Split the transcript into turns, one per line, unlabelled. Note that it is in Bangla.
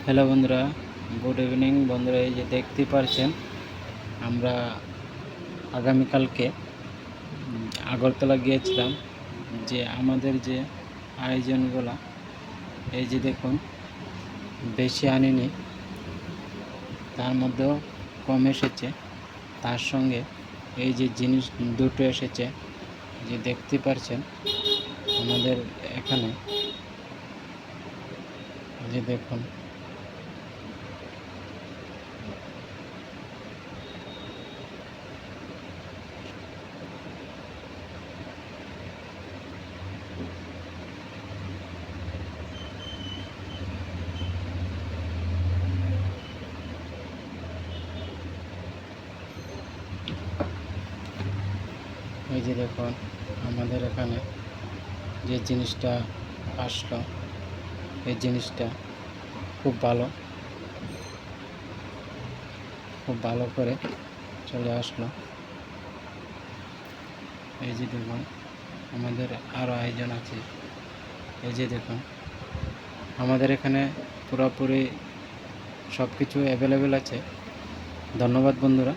হ্যালো বন্ধুরা, গুড ইভিনিং বন্ধুরা। এই যে দেখতে পারছেন, আমরা আগামীকালকে আগরতলা গিয়েছিলাম। যে আমাদের যে আয়োজনগুলো, এই যে দেখুন, বেশি আনিনি, তার মধ্যেও কম এসেছে। তার সঙ্গে এই যে জিনিস দুটো এসেছে, যে দেখতে পারছেন আমাদের এখানে, যে দেখুন এই যে দেখুন আমাদের এখানে যে জিনিসটা আসলো, এই জিনিসটা খুব ভালো করে চলে আসলো। এই যে দেখুন আমাদের আরও আয়োজন আছে। এই যে দেখুন আমাদের এখানে পুরোপুরি সব কিছু অ্যাভেলেবেল আছে। ধন্যবাদ বন্ধুরা।